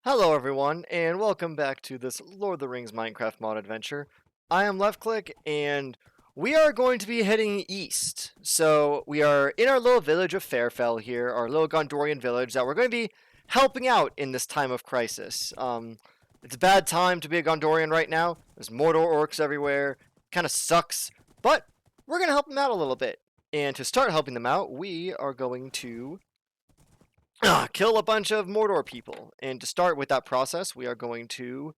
Hello everyone, and welcome back to this Lord of the Rings Minecraft mod adventure. I am LeftClick, and we are going to be heading east. So, we are in our little village of Fairfell here, our little Gondorian village that we're going to be helping out in this time of crisis. It's a bad time to be a Gondorian right now. There's Mordor orcs everywhere. Kind of sucks, but we're going to help them out a little bit. And to start helping them out, we are going to kill a bunch of Mordor people. And to start with that process, we are going to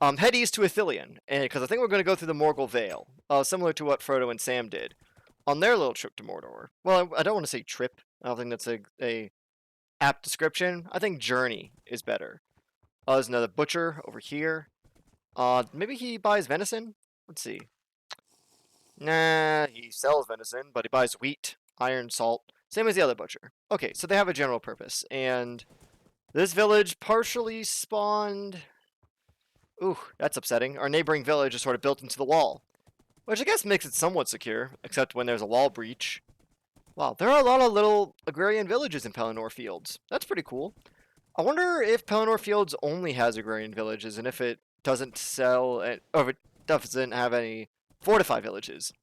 head east to Ithilien, because I think we're going to go through the Morgul Vale, similar to what Frodo and Sam did on their little trip to Mordor. Well, I don't want to say trip. I don't think that's a apt description. I think journey is better. There's another butcher over here. Maybe he buys venison? Let's see. Nah, he sells venison, but he buys wheat, iron, salt. Same as the other butcher. Okay, so they have a general purpose, and this village partially spawned... Ooh, that's upsetting. Our neighboring village is sort of built into the wall, which I guess makes it somewhat secure, except when there's a wall breach. Wow, there are a lot of little agrarian villages in Pelennor Fields. That's pretty cool. I wonder if Pelennor Fields only has agrarian villages, and if it doesn't sell, or if it doesn't have any fortified villages.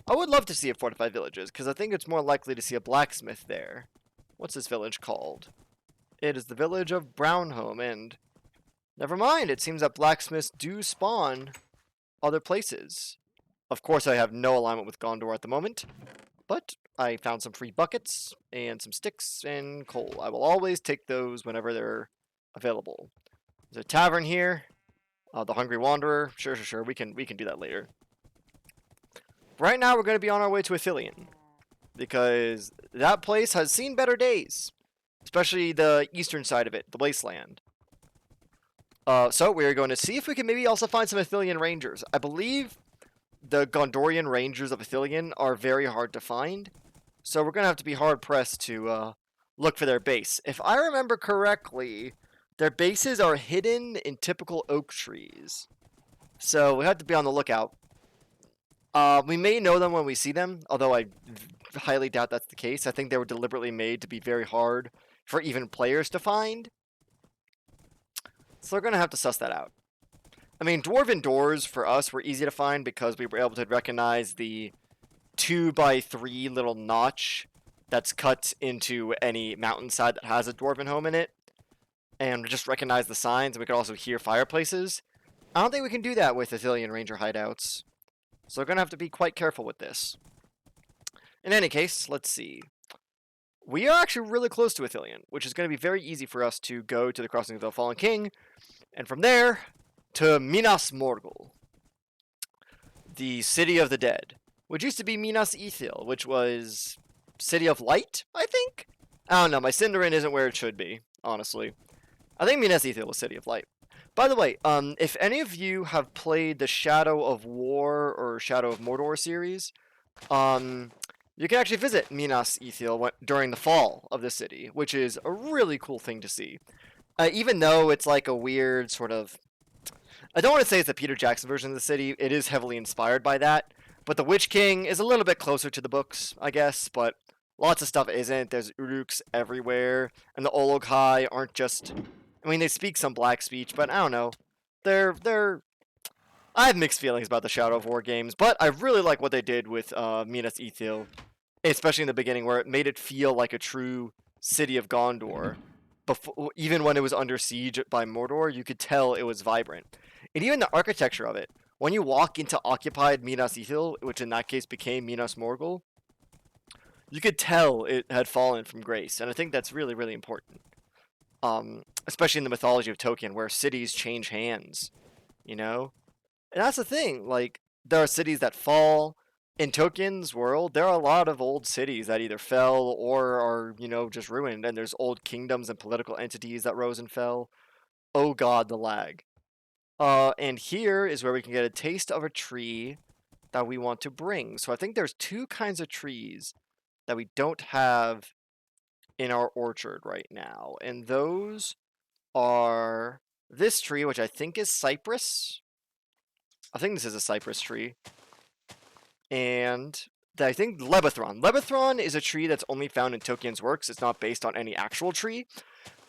I would love to see a fortified villages, because I think it's more likely to see a blacksmith there. What's this village called? It is the village of Brownhome, and never mind, it seems that blacksmiths do spawn other places. Of course, I have no alignment with Gondor at the moment, but I found some free buckets, and some sticks, and coal. I will always take those whenever they're available. There's a tavern here. The Hungry Wanderer. Sure. We can do that later. Right now, we're going to be on our way to Ithilien, because that place has seen better days, especially the eastern side of it, the wasteland. So we're going to see if we can maybe also find some Ithilien rangers. I believe the Gondorian rangers of Ithilien are very hard to find, so we're going to have to be hard-pressed to look for their base. If I remember correctly, their bases are hidden in typical oak trees, so we have to be on the lookout. We may know them when we see them, although I highly doubt that's the case. I think they were deliberately made to be very hard for even players to find. So we're going to have to suss that out. I mean, dwarven doors for us were easy to find because we were able to recognize the 2x3 little notch that's cut into any mountainside that has a dwarven home in it. And just recognize the signs, and we could also hear fireplaces. I don't think we can do that with Ithilien Ranger hideouts. So we're going to have to be quite careful with this. In any case, let's see. We are actually really close to Ithilien, which is going to be very easy for us to go to the Crossing of the Fallen King, and from there to Minas Morgul, the City of the Dead, which used to be Minas Ithil, which was City of Light, I think? I don't know, my Cinderin isn't where it should be, honestly. I think Minas Ithil was City of Light. By the way, if any of you have played the Shadow of War or Shadow of Mordor series, you can actually visit Minas Ithil during the fall of the city, which is a really cool thing to see. Even though it's like a weird sort of... I don't want to say it's the Peter Jackson version of the city, it is heavily inspired by that, but the Witch King is a little bit closer to the books, I guess, but lots of stuff isn't. There's Uruks everywhere, and the Ologhai aren't just... I mean, they speak some black speech, but I don't know. I have mixed feelings about the Shadow of War games, but I really like what they did with Minas Ithil, especially in the beginning, where it made it feel like a true city of Gondor. Even when it was under siege by Mordor, you could tell it was vibrant. And even the architecture of it. When you walk into occupied Minas Ithil, which in that case became Minas Morgul, you could tell it had fallen from grace, and I think that's really, really important. Especially in the mythology of Tolkien, where cities change hands, you know? And that's the thing, like, there are cities that fall. In Tolkien's world, there are a lot of old cities that either fell or are, just ruined, and there's old kingdoms and political entities that rose and fell. Oh god, the lag. And here is where we can get a taste of a tree that we want to bring. So I think there's two kinds of trees that we don't have in our orchard right now, and those are this tree, which I think is cypress. I think this is a cypress tree. And I think Lebethron. Lebethron is a tree that's only found in Tolkien's works. It's not based on any actual tree.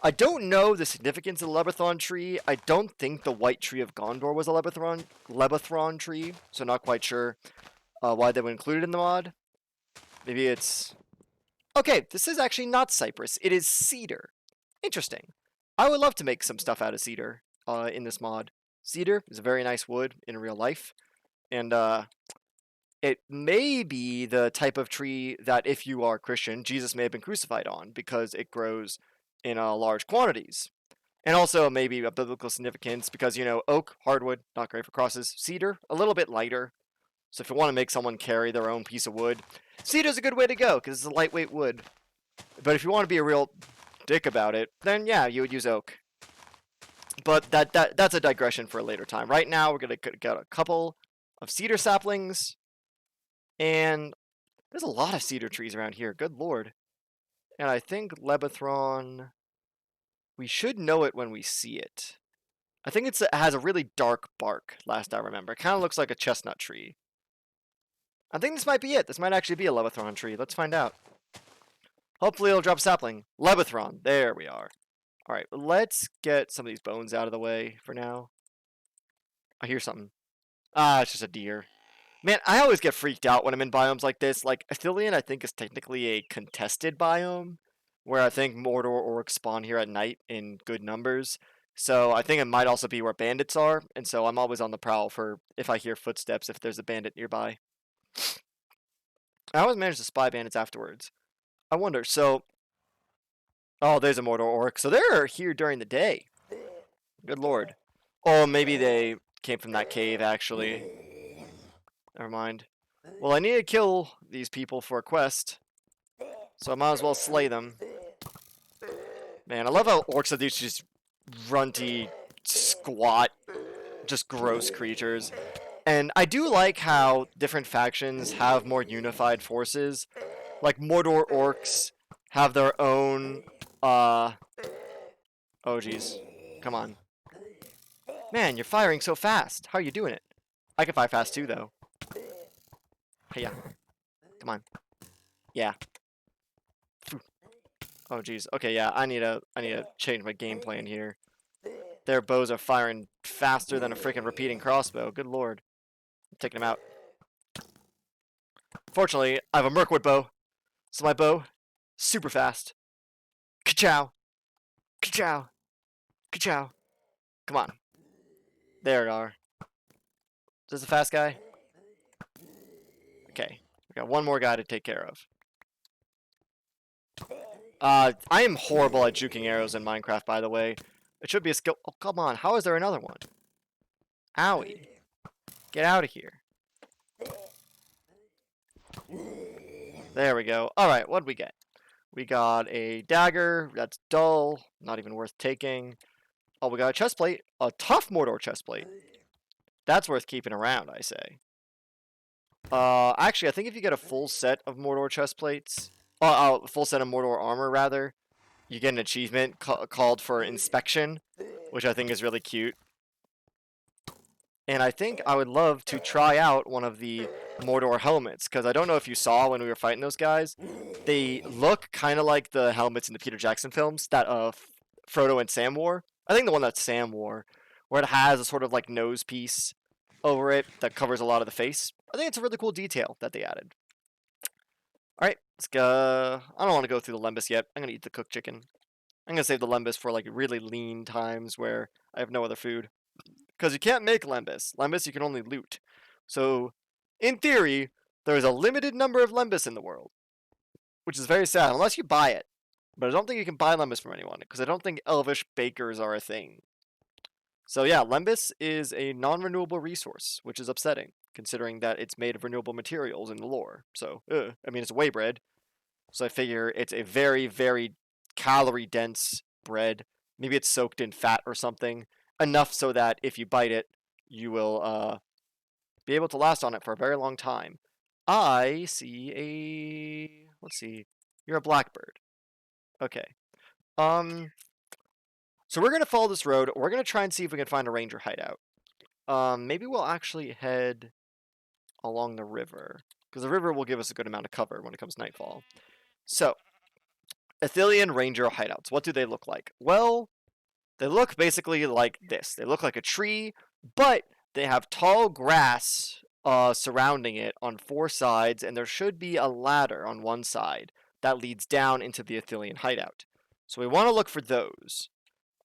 I don't know the significance of the Lebathron tree. I don't think the white tree of Gondor was a Lebathron tree, so not quite sure why they would include it in the mod. Maybe it's... Okay, this is actually not cypress. It is cedar. Interesting. I would love to make some stuff out of cedar in this mod. Cedar is a very nice wood in real life, and it may be the type of tree that, if you are Christian, Jesus may have been crucified on, because it grows in large quantities. And also maybe a biblical significance, because, you know, oak, hardwood, not great for crosses. Cedar, a little bit lighter. So if you want to make someone carry their own piece of wood, cedar's a good way to go, because it's a lightweight wood. But if you want to be a real dick about it, then yeah, you would use oak. But that's a digression for a later time. Right now, we're going to get a couple of cedar saplings. And there's a lot of cedar trees around here. Good lord. And I think Lebathron... We should know it when we see it. I think it has a really dark bark, last I remember. It kind of looks like a chestnut tree. I think this might be it. This might actually be a Lebathron tree. Let's find out. Hopefully it'll drop sapling. Lebathron. There we are. Alright, let's get some of these bones out of the way for now. I hear something. Ah, it's just a deer. Man, I always get freaked out when I'm in biomes like this. Like, Ithilien, I think, is technically a contested biome, where I think Mordor orcs spawn here at night in good numbers. So I think it might also be where bandits are, and so I'm always on the prowl for if I hear footsteps, if there's a bandit nearby. I always manage to spy bandits afterwards. I wonder, so... Oh, there's a Mordor orc. So they're here during the day. Good lord. Oh, maybe they came from that cave, actually. Never mind. Well, I need to kill these people for a quest, so I might as well slay them. Man, I love how orcs are these just runty, squat, just gross creatures. And I do like how different factions have more unified forces. Like, Mordor orcs have their own, oh geez. Come on. Man, you're firing so fast. How are you doing it? I can fire fast too, though. Hey, yeah. Come on. Yeah. Oh jeez. Okay, yeah. I need to change my game plan here. Their bows are firing faster than a freaking repeating crossbow. Good lord. I'm taking them out. Fortunately, I have a Mirkwood bow, so my bow super fast. Ka-chow. Ka-chow. Ka-chow. Come on. There we are. Is this a fast guy? Okay. We got one more guy to take care of. I am horrible at juking arrows in Minecraft, by the way. It should be a skill. Oh, come on. How is there another one? Owie. Get out of here. There we go. Alright, what'd we get? We got a dagger. That's dull. Not even worth taking. Oh, we got a chest plate. A tough Mordor chest plate. That's worth keeping around, I say. Actually, I think if you get a full set of Mordor chest plates... full set of Mordor armor, rather. You get an achievement called for inspection, which I think is really cute. And I think I would love to try out one of the Mordor helmets, because I don't know if you saw when we were fighting those guys. They look kind of like the helmets in the Peter Jackson films that Frodo and Sam wore. I think the one that Sam wore, where it has a sort of like nose piece over it that covers a lot of the face. I think it's a really cool detail that they added. Alright, let's go. I don't want to go through the lembas yet. I'm going to eat the cooked chicken. I'm going to save the lembas for like really lean times where I have no other food. Because you can't make lembas. Lembas you can only loot. So, in theory, there is a limited number of lembas in the world. Which is very sad, unless you buy it. But I don't think you can buy lembas from anyone, because I don't think elvish bakers are a thing. So yeah, lembas is a non-renewable resource, which is upsetting, considering that it's made of renewable materials in the lore. So, I mean, it's whey bread. So I figure it's a very, very calorie-dense bread. Maybe it's soaked in fat or something. Enough so that if you bite it, you will be able to last on it for a very long time. I see a... Let's see. You're a blackbird. Okay. So we're going to follow this road. We're going to try and see if we can find a ranger hideout. Maybe we'll actually head along the river, because the river will give us a good amount of cover when it comes nightfall. So, Ithilien Ranger hideouts. What do they look like? Well, they look basically like this. They look like a tree, but they have tall grass surrounding it on 4 sides, and there should be a ladder on one side that leads down into the Ithilien hideout. So we want to look for those.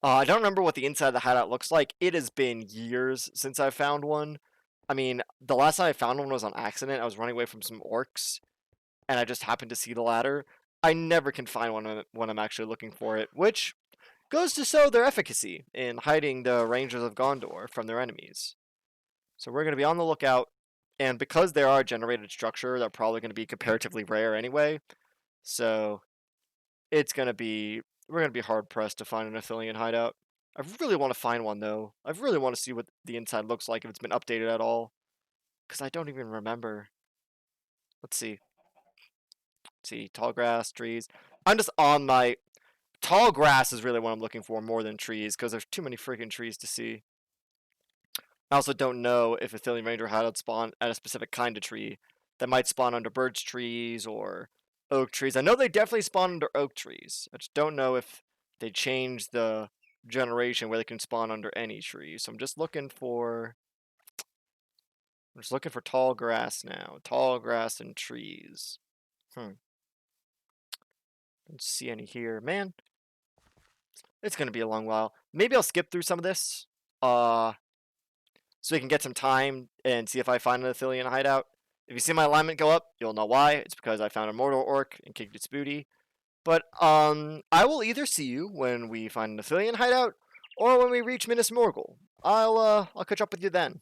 I don't remember what the inside of the hideout looks like. It has been years since I found one. I mean, the last time I found one was on accident. I was running away from some orcs, and I just happened to see the ladder. I never can find one when I'm actually looking for it, which goes to show their efficacy in hiding the Rangers of Gondor from their enemies. So we're going to be on the lookout, and because they are a generated structure, they're probably going to be comparatively rare anyway. So it's going to be, we're going to be hard pressed to find an Ithilien hideout. I really want to find one though. I really want to see what the inside looks like, if it's been updated at all, because I don't even remember. Let's see. Let's see, tall grass, trees. I'm just on my tall grass is really what I'm looking for more than trees, because there's too many freaking trees to see. I also don't know if Ithilien Ranger hideouts spawn at a specific kind of tree. That might spawn under birch trees or oak trees. I know they definitely spawn under oak trees. I just don't know if they changed the generation where they can spawn under any tree. So I'm just looking for tall grass now. Tall grass and trees. Don't see any here. Man, it's gonna be a long while. Maybe I'll skip through some of this. So we can get some time and see if I find an Ithilien hideout. If you see my alignment go up, you'll know why. It's because I found a Mordor orc and kicked its booty. But I will either see you when we find an Ithilien hideout or when we reach Minas Morgul. I'll catch up with you then.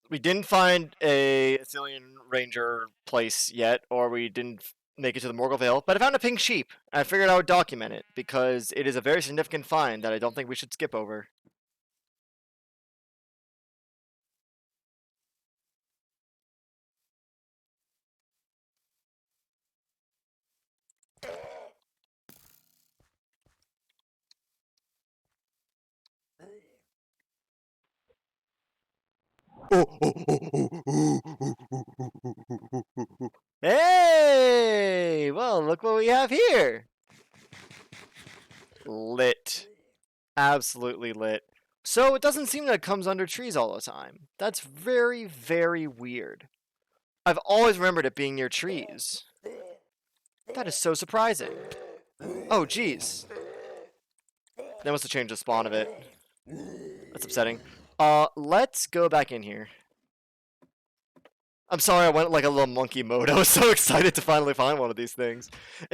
We didn't find a Ithilien Ranger place yet, or we didn't make it to the Morgul Vale, but I found a pink sheep, and I figured I would document it, because it is a very significant find that I don't think we should skip over. Hey! Well, look what we have here. Lit. Absolutely lit. So it doesn't seem that it comes under trees all the time. That's very, very weird. I've always remembered it being near trees. That is so surprising. Oh, jeez. They must have changed the spawn of it. That's upsetting. Let's go back in here. I'm sorry I went like a little monkey mode. I was so excited to finally find one of these things.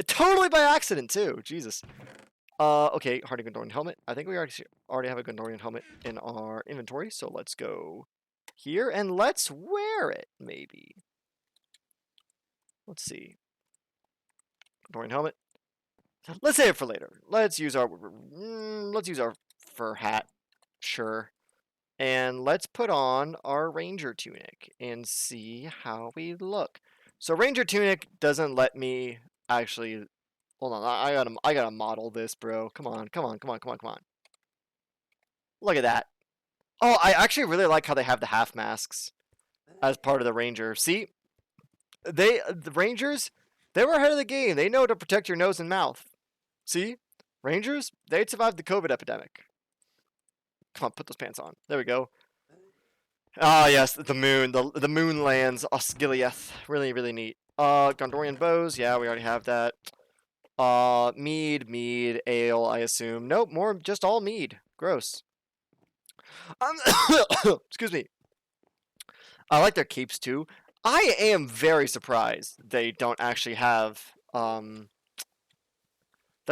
Totally by accident, too. Jesus. Okay, hardy Gondorian helmet. I think we already have a Gondorian helmet in our inventory, so let's go here and let's wear it, maybe. Let's see. Gondorian helmet. Let's save it for later. Let's use our fur hat. Sure. And let's put on our ranger tunic and see how we look. So ranger tunic doesn't let me actually. Hold on, I gotta model this, bro. Come on. Look at that. Oh, I actually really like how they have the half masks as part of the ranger. See, the rangers, they were ahead of the game. They know to protect your nose and mouth. See, rangers, they'd survived the COVID epidemic. Come on, put those pants on. There we go. Ah, yes, the moon, the moon lands, Osgiliath. Really, really neat. Gondorian bows, yeah, we already have that. Mead, ale, I assume. Nope, more just all mead. Gross. Excuse me. I like their capes too. I am very surprised they don't actually have, that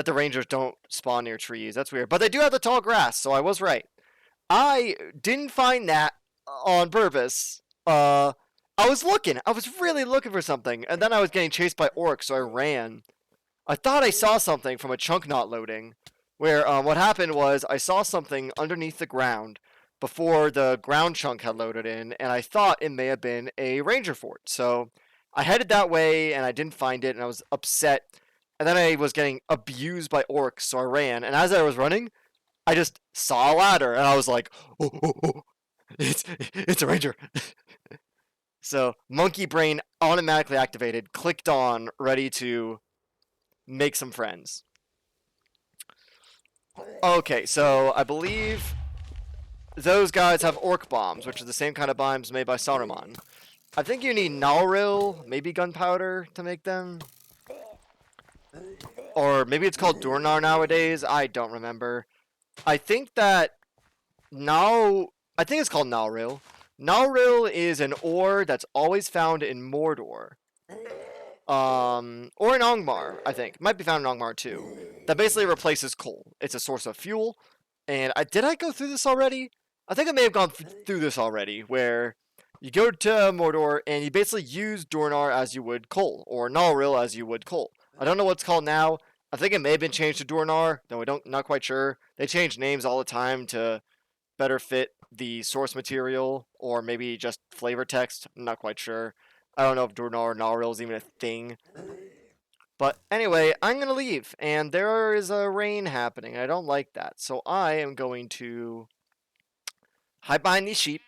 the rangers don't spawn near trees. That's weird. But they do have the tall grass, so I was right. I didn't find that on purpose. I was really looking for something, and then I was getting chased by orcs, so I ran. I thought I saw something from a chunk not loading, where what happened was I saw something underneath the ground before the ground chunk had loaded in, and I thought it may have been a ranger fort. So I headed that way, and I didn't find it, and I was upset. And then I was getting abused by orcs, so I ran. And as I was running, I just saw a ladder, and I was like, oh, it's a ranger. So monkey brain automatically activated, clicked on, ready to make some friends. Okay, so I believe those guys have orc bombs, which are the same kind of bombs made by Saruman. I think you need Nalril, maybe gunpowder to make them. Or maybe it's called Durnar nowadays. I don't remember. I think that I think it's called Nalril. Nalril is an ore that's always found in Mordor. Or in Angmar, I think. Might be found in Angmar too. That basically replaces coal. It's a source of fuel. And did I go through this already? I think I may have gone through this already, where you go to Mordor and you basically use Dornar as you would coal, or Nalril as you would coal. I don't know what it's called now. I think it may have been changed to Dornar, though not quite sure. They change names all the time to better fit the source material, or maybe just flavor text. I'm not quite sure. I don't know if Dornar or Nalril is even a thing. But anyway, I'm going to leave, and there is a rain happening. I don't like that, so I am going to hide behind these sheep.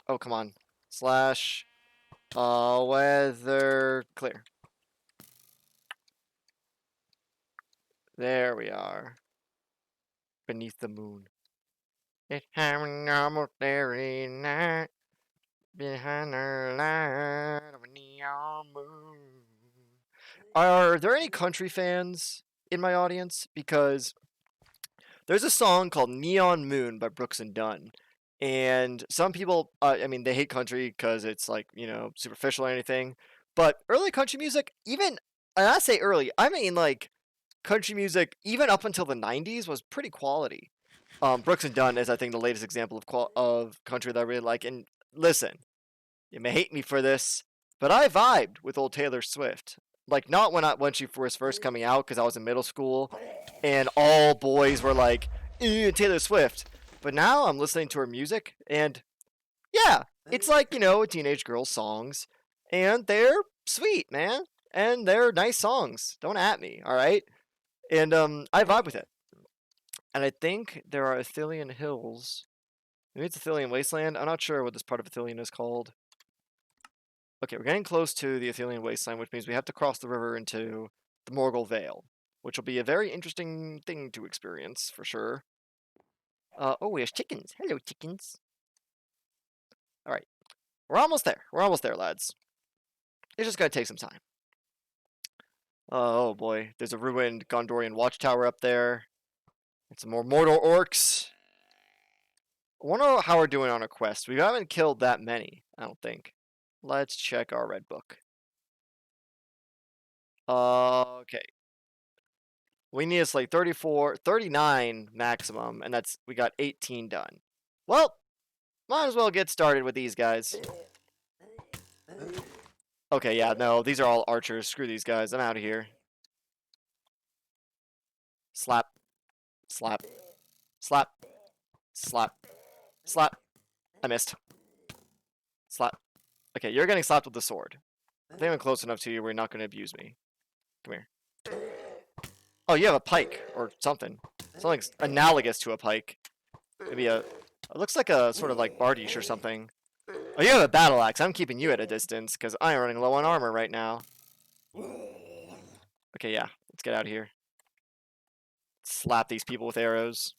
Oh, come on. Slash weather clear. There we are. Beneath the moon. It's having almost every night behind the light of a neon moon. Are there any country fans in my audience? Because there's a song called Neon Moon by Brooks and Dunn. And some people, I mean, they hate country because it's like, superficial or anything. But early country music, and I say early, I mean like country music, even up until the 90s, was pretty quality. Brooks and Dunn is, I think, the latest example of country that I really like. And listen, you may hate me for this, but I vibed with old Taylor Swift. Like, not when she was first coming out, because I was in middle school, and all boys were like, Taylor Swift. But now I'm listening to her music, and yeah, it's like, teenage girls' songs, and they're sweet, man. And they're nice songs. Don't at me, alright? And I vibe with it. And I think there are Ithilien hills. Maybe it's Ithilien Wasteland. I'm not sure what this part of Ithilien is called. Okay, we're getting close to the Ithilien Wasteland, which means we have to cross the river into the Morgul Vale, which will be a very interesting thing to experience, for sure. Oh, there's chickens. Hello, chickens. Alright. We're almost there. We're almost there, lads. It's just gonna take some time. Oh boy, there's a ruined Gondorian watchtower up there. And some more Mordor orcs. I wonder how we're doing on our quest. We haven't killed that many, I don't think. Let's check our red book. Okay. We need like 39 maximum, and we got 18 done. Well, might as well get started with these guys. Okay, yeah, no, these are all archers. Screw these guys. I'm out of here. Slap. Slap. Slap. Slap. Slap. I missed. Slap. Okay, you're getting slapped with the sword. I think I'm close enough to you where you're not going to abuse me. Come here. Oh, you have a pike or something. Something analogous to a pike. Maybe it looks like a sort of like Bardiche or something. Oh, you have a battle axe. I'm keeping you at a distance because I'm running low on armor right now. Okay, yeah. Let's get out of here. Slap these people with arrows.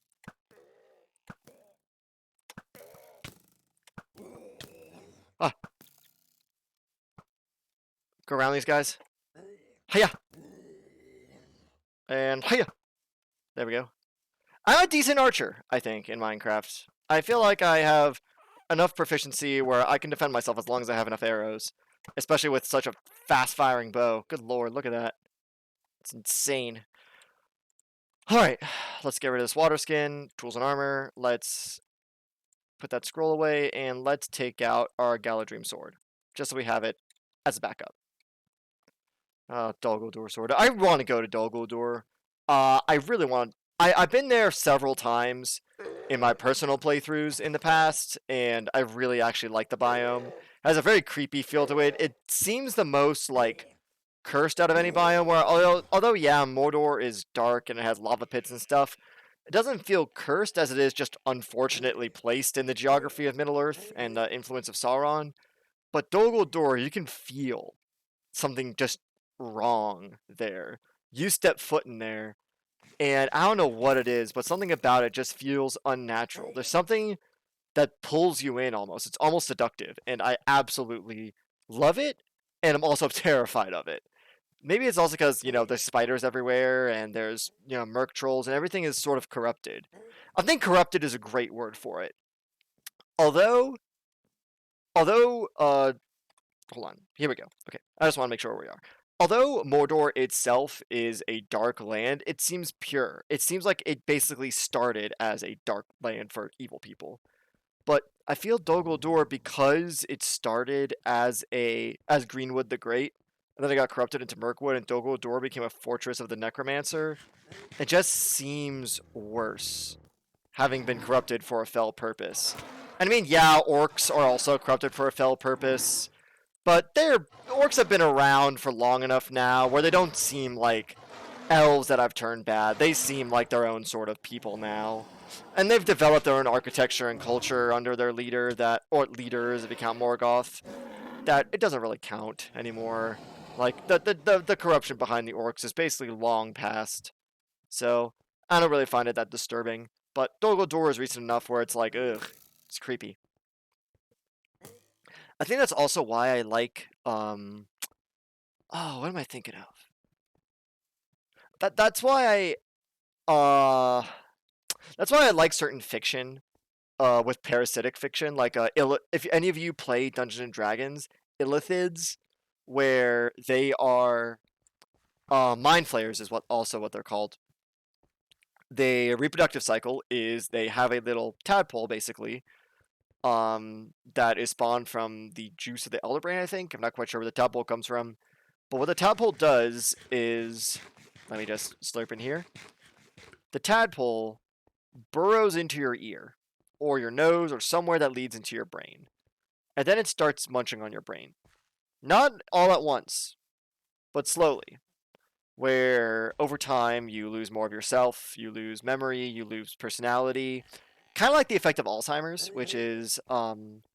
Ah. Go around these guys. Hiya! And hiya! There we go. I'm a decent archer, I think, in Minecraft. I feel like I have enough proficiency where I can defend myself as long as I have enough arrows. Especially with such a fast-firing bow. Good lord, look at that. It's insane. Alright, let's get rid of this water skin, tools and armor. Let's put that scroll away, and let's take out our Galadrim sword. Just so we have it as a backup. Dol Guldur sword. I want to go to Dol Guldur. I really want... I've been there several times in my personal playthroughs in the past, and I really actually like the biome. It has a very creepy feel to it. It seems the most, like, cursed out of any biome, where although yeah, Mordor is dark and it has lava pits and stuff, it doesn't feel cursed as it is just unfortunately placed in the geography of Middle-earth and the influence of Sauron. But Dol Guldur, you can feel something just wrong there. You step foot in there, and I don't know what it is, but something about it just feels unnatural. There's something that pulls you in almost. It's almost seductive, and I absolutely love it, and I'm also terrified of it. Maybe it's also because, there's spiders everywhere, and there's, merc trolls, and everything is sort of corrupted. I think corrupted is a great word for it. Although, hold on, here we go. Okay, I just want to make sure where we are. Although Mordor itself is a dark land, it seems pure. It seems like it basically started as a dark land for evil people. But I feel Dol Guldur, because it started as Greenwood the Great, and then it got corrupted into Mirkwood, and Dol Guldur became a fortress of the Necromancer. It just seems worse, having been corrupted for a fell purpose. And I mean, yeah, orcs are also corrupted for a fell purpose, but orcs have been around for long enough now where they don't seem like elves that have turned bad. They seem like their own sort of people now. And they've developed their own architecture and culture under their or leaders if you count Morgoth, that it doesn't really count anymore. Like, the corruption behind the orcs is basically long past. So, I don't really find it that disturbing. But Dol Guldur is recent enough where it's like, ugh, it's creepy. I think that's also why I like, oh, what am I thinking of? That's why I like certain fiction, with parasitic fiction, like, if any of you play Dungeons and Dragons, Illithids, where they are, mind flayers is what they're called. Their reproductive cycle is they have a little tadpole, basically, that is spawned from the juice of the elder brain, I think. I'm not quite sure where the tadpole comes from. But what the tadpole does is, let me just slurp in here. The tadpole burrows into your ear, or your nose, or somewhere that leads into your brain. And then it starts munching on your brain. Not all at once, but slowly. Where over time you lose more of yourself, you lose memory, you lose personality. Kind of like the effect of Alzheimer's, which is,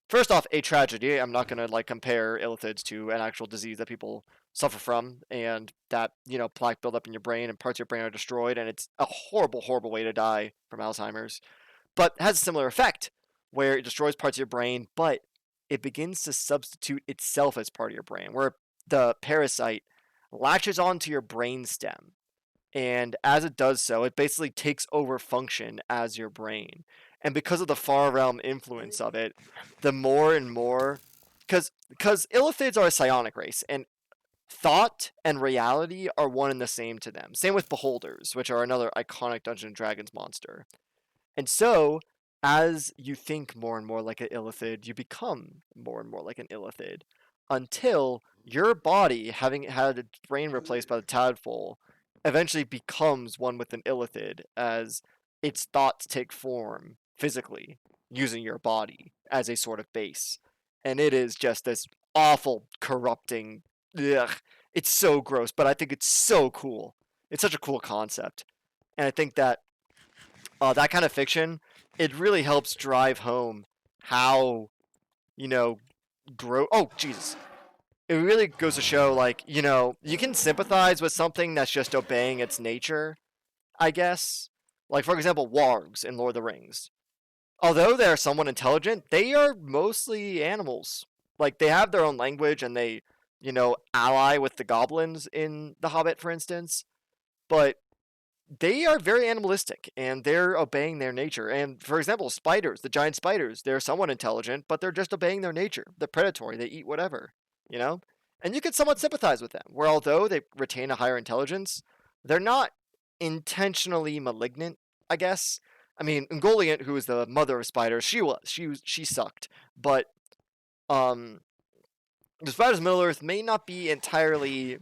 first off, a tragedy. I'm not going to compare illithids to an actual disease that people suffer from, and that, plaque build up in your brain and parts of your brain are destroyed, and it's a horrible, horrible way to die from Alzheimer's. But it has a similar effect, where it destroys parts of your brain, but it begins to substitute itself as part of your brain, where the parasite latches onto your brain stem. And as it does so, it basically takes over function as your brain. And because of the far realm influence of it, the more and more, because illithids are a psionic race, and thought and reality are one and the same to them. Same with beholders, which are another iconic Dungeons and Dragons monster. And so, as you think more and more like an illithid, you become more and more like an illithid, until your body, having had its brain replaced by the tadpole, eventually becomes one with an illithid, as its thoughts take form physically, using your body as a sort of base. And it is just this awful, corrupting, ugh, it's so gross, but I think it's so cool. It's such a cool concept. And I think that that kind of fiction, it really helps drive home how, oh, Jesus. It really goes to show, you can sympathize with something that's just obeying its nature, I guess. Like, for example, wargs in Lord of the Rings. Although they're somewhat intelligent, they are mostly animals. Like, they have their own language, and they, ally with the goblins in The Hobbit, for instance. But they are very animalistic, and they're obeying their nature. And, for example, spiders, the giant spiders, they're somewhat intelligent, but they're just obeying their nature. They're predatory, they eat whatever, And you can somewhat sympathize with them, where although they retain a higher intelligence, they're not intentionally malignant, I guess. I mean, Ungoliant, who is the mother of spiders, she sucked. But, the spiders of Middle-earth may not be entirely,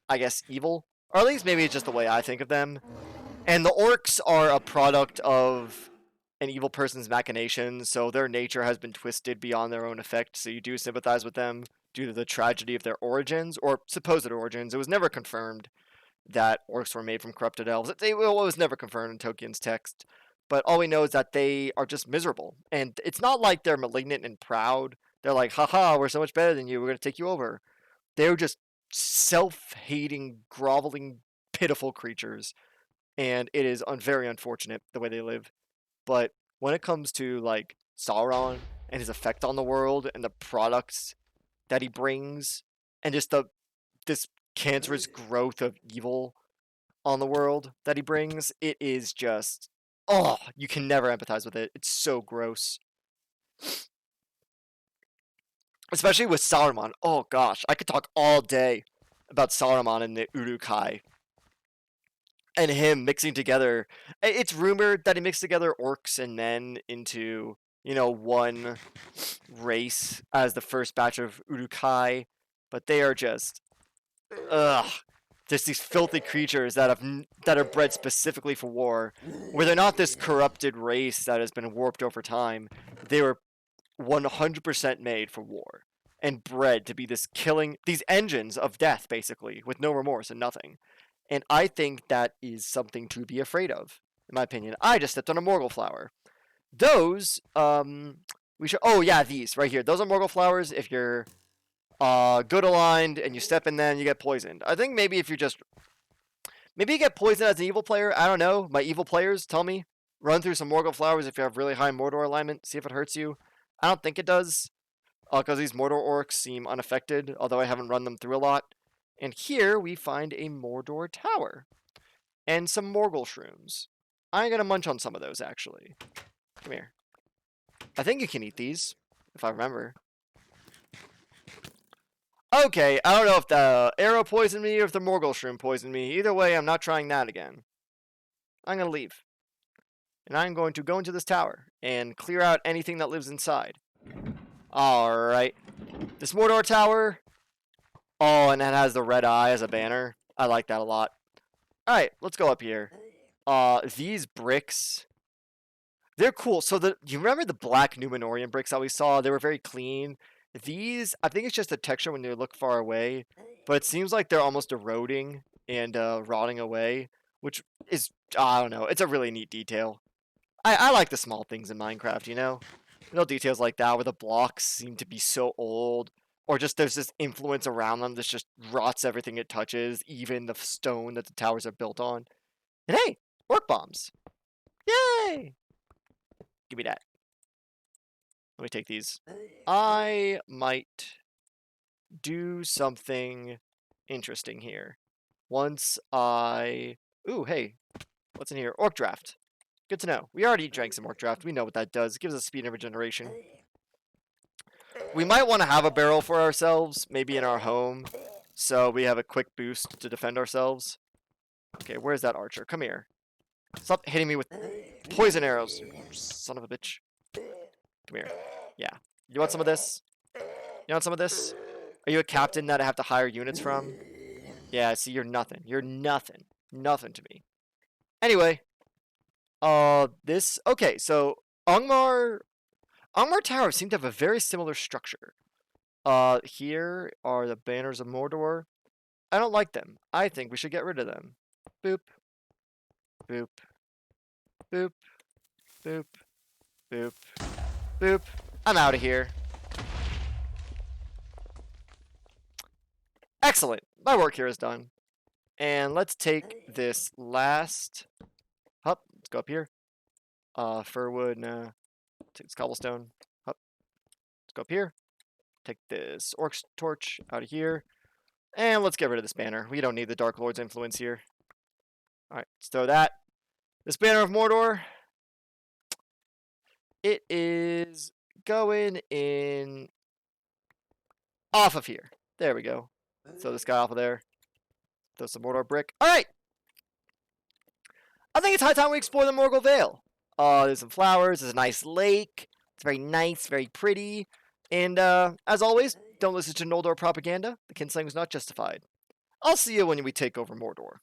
I guess, evil. Or at least maybe it's just the way I think of them. And the orcs are a product of an evil person's machinations, so their nature has been twisted beyond their own effect, so you do sympathize with them due to the tragedy of their origins, or supposed origins. It was never confirmed that orcs were made from corrupted elves. It was never confirmed in Tolkien's text, but all we know is that they are just miserable. And it's not like they're malignant and proud. They're like, haha, we're so much better than you. We're going to take you over. They're just self-hating, groveling, pitiful creatures. And it is very unfortunate the way they live. But when it comes to, like, Sauron and his effect on the world and the products that he brings and just this cancerous growth of evil on the world that he brings, it is just, oh, you can never empathize with it. It's so gross. Especially with Saruman. Oh gosh, I could talk all day about Saruman and the Uruk-hai. And him mixing together. It's rumored that he mixed together orcs and men into, one race as the first batch of Uruk-hai. But they are just, ugh. Just these filthy creatures that are bred specifically for war, where they're not this corrupted race that has been warped over time. They were 100% made for war and bred to be these engines of death, basically, with no remorse and nothing. And I think that is something to be afraid of, in my opinion. I just stepped on a Morgul flower. Those, oh yeah, these right here. Those are Morgul flowers. If you're good aligned and you step in them, you get poisoned. I think maybe if you're maybe you get poisoned as an evil player. I don't know. My evil players tell me. Run through some Morgul flowers if you have really high Mordor alignment. See if it hurts you. I don't think it does. Because these Mordor orcs seem unaffected, although I haven't run them through a lot. And here we find a Mordor tower. And some Morgul shrooms. I'm going to munch on some of those, actually. Come here. I think you can eat these, if I remember. Okay, I don't know if the arrow poisoned me or if the Morgul shroom poisoned me. Either way, I'm not trying that again. I'm going to leave. And I'm going to go into this tower and clear out anything that lives inside. Alright. This Mordor tower. Oh, and that has the red eye as a banner. I like that a lot. Alright, let's go up here. These bricks. They're cool. So you remember the black Numenorian bricks that we saw? They were very clean. These, I think it's just the texture when you look far away, but it seems like they're almost eroding and rotting away, which is, I don't know, it's a really neat detail. I like the small things in Minecraft, Little details like that where the blocks seem to be so old, or just there's this influence around them that just rots everything it touches, even the stone that the towers are built on. And hey, orc bombs. Yay! Give me that. Let me take these. I might do something interesting here. Once I... Ooh, hey. What's in here? Orc draft. Good to know. We already drank some orc draft. We know what that does. It gives us speed and regeneration. We might want to have a barrel for ourselves, maybe in our home, so we have a quick boost to defend ourselves. Okay, where's that archer? Come here. Stop hitting me with poison arrows, you son of a bitch. Come here. Yeah. You want some of this? You want some of this? Are you a captain that I have to hire units from? Yeah, see, you're nothing. You're nothing. Nothing to me. Anyway. Okay, so Angmar towers seem to have a very similar structure. Here are the banners of Mordor. I don't like them. I think we should get rid of them. Boop. Boop. Boop. Boop. Boop. Boop. I'm out of here. Excellent. My work here is done. And let's take this last... Hup. Let's go up here. Firwood. Take this cobblestone. Hup. Let's go up here. Take this orc torch out of here. And let's get rid of this banner. We don't need the Dark Lord's influence here. Alright, let's throw that. This banner of Mordor. It is going in off of here. There we go. Throw this guy off of there. Throw some Mordor brick. Alright! I think it's high time we explore the Morgul Vale. There's some flowers. There's a nice lake. It's very nice, very pretty. And as always, don't listen to Noldor propaganda. The kinslaying was not justified. I'll see you when we take over Mordor.